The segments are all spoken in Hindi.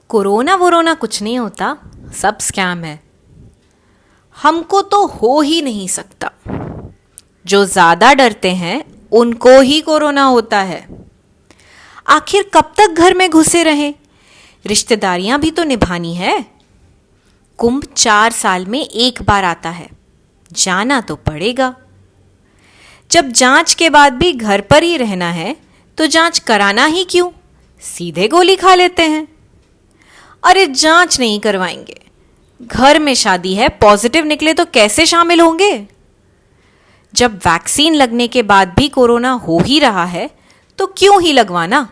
कोरोना वोरोना कुछ नहीं होता, सब स्कैम है। हमको तो हो ही नहीं सकता। जो ज़्यादा डरते हैं उनको ही कोरोना होता है। आखिर कब तक घर में घुसे रहें? रिश्तेदारियां भी तो निभानी है। कुंभ 4 साल में एक बार आता है, जाना तो पड़ेगा। जब जांच के बाद भी घर पर ही रहना है तो जांच कराना ही क्यों, सीधे गोली खा लेते हैं। अरे जांच नहीं करवाएंगे, घर में शादी है, पॉजिटिव निकले तो कैसे शामिल होंगे? जब वैक्सीन लगने के बाद भी कोरोना हो ही रहा है तो क्यों ही लगवाना।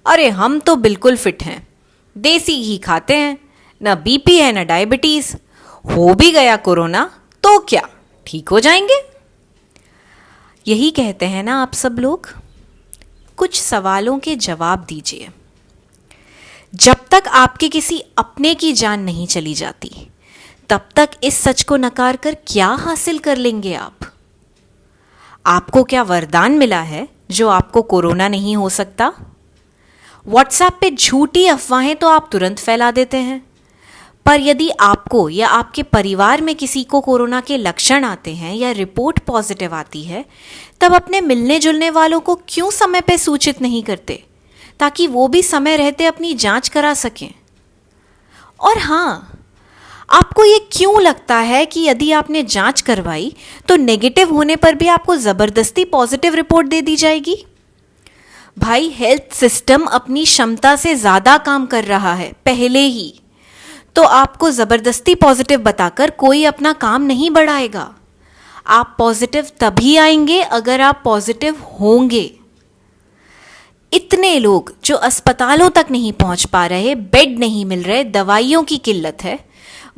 अरे हम तो बिल्कुल फिट हैं, देसी घी खाते हैं, न बीपी है न डायबिटीज। हो भी गया कोरोना तो क्या, ठीक हो जाएंगे। यही कहते हैं ना आप सब लोग। कुछ सवालों के जवाब दीजिए। जब तक आपके किसी अपने की जान नहीं चली जाती, तब तक इस सच को नकार कर क्या हासिल कर लेंगे आप? आपको क्या वरदान मिला है जो आपको कोरोना नहीं हो सकता? व्हाट्सएप पे झूठी अफवाहें तो आप तुरंत फैला देते हैं, पर यदि आपको या आपके परिवार में किसी को कोरोना के लक्षण आते हैं या रिपोर्ट पॉजिटिव आती है, तब अपने मिलने जुलने वालों को क्यों समय पे सूचित नहीं करते, ताकि वो भी समय रहते अपनी जांच करा सकें? और हाँ, आपको ये क्यों लगता है कि यदि आपने जांच करवाई तो नेगेटिव होने पर भी आपको ज़बरदस्ती पॉजिटिव रिपोर्ट दे दी जाएगी? भाई, हेल्थ सिस्टम अपनी क्षमता से ज़्यादा काम कर रहा है पहले ही, तो आपको ज़बरदस्ती पॉजिटिव बताकर कोई अपना काम नहीं बढ़ाएगा। आप पॉजिटिव तभी आएंगे अगर आप पॉजिटिव होंगे। इतने लोग जो अस्पतालों तक नहीं पहुंच पा रहे, बेड नहीं मिल रहे, दवाइयों की किल्लत है,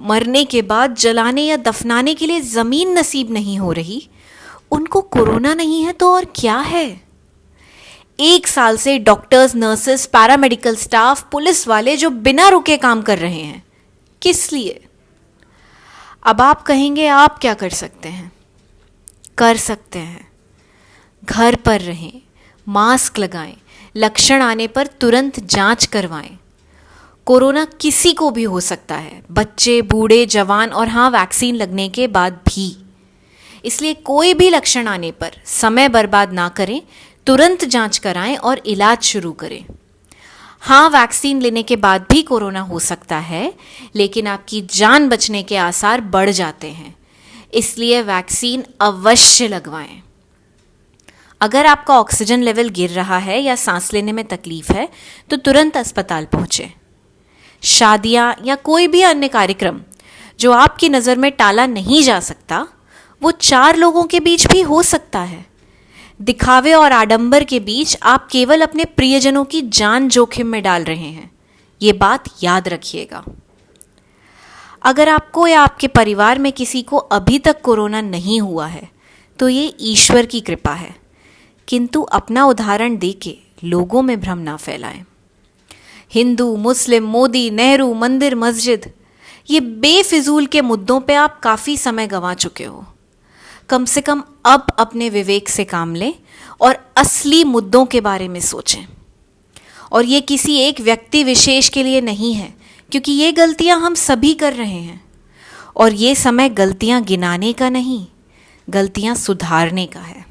मरने के बाद जलाने या दफनाने के लिए ज़मीन नसीब नहीं हो रही, उनको कोरोना नहीं है तो और क्या है? 1 साल से doctors, nurses, paramedical staff, police वाले जो बिना रुके काम कर रहे हैं, किस लिए? अब आप कहेंगे आप क्या कर सकते हैं? कर सकते हैं। घर पर रहें, मास्क लगाएं, लक्षण आने पर तुरंत जांच करवाएं। कोरोना किसी को भी हो सकता है, बच्चे, बूढ़े, जवान और हाँ, वैक्सीन लगने के बाद भी। इसलिए कोई भी लक्षण आने पर समय बर्बाद ना करें, तुरंत जांच कराएं और इलाज शुरू करें। हाँ, वैक्सीन लेने के बाद भी कोरोना हो सकता है, लेकिन आपकी जान बचने के आसार बढ़ जाते हैं, इसलिए वैक्सीन अवश्य लगवाएं। अगर आपका ऑक्सीजन लेवल गिर रहा है या सांस लेने में तकलीफ है तो तुरंत अस्पताल पहुंचें। शादियां या कोई भी अन्य कार्यक्रम जो आपकी नज़र में टाला नहीं जा सकता, वो 4 लोगों के बीच भी हो सकता है। दिखावे और आडंबर के बीच आप केवल अपने प्रियजनों की जान जोखिम में डाल रहे हैं, ये बात याद रखिएगा। अगर आपको या आपके परिवार में किसी को अभी तक कोरोना नहीं हुआ है तो ये ईश्वर की कृपा है, किंतु अपना उदाहरण देके लोगों में भ्रम ना फैलाएं। हिंदू, मुस्लिम, मोदी, नेहरू, मंदिर, मस्जिद, ये बेफिजूल के मुद्दों पे आप काफ़ी समय गंवा चुके हो। कम से कम अब अपने विवेक से काम लें और असली मुद्दों के बारे में सोचें। और ये किसी एक व्यक्ति विशेष के लिए नहीं है, क्योंकि ये गलतियां हम सभी कर रहे हैं। और ये समय गलतियां गिनाने का नहीं, गलतियां सुधारने का है।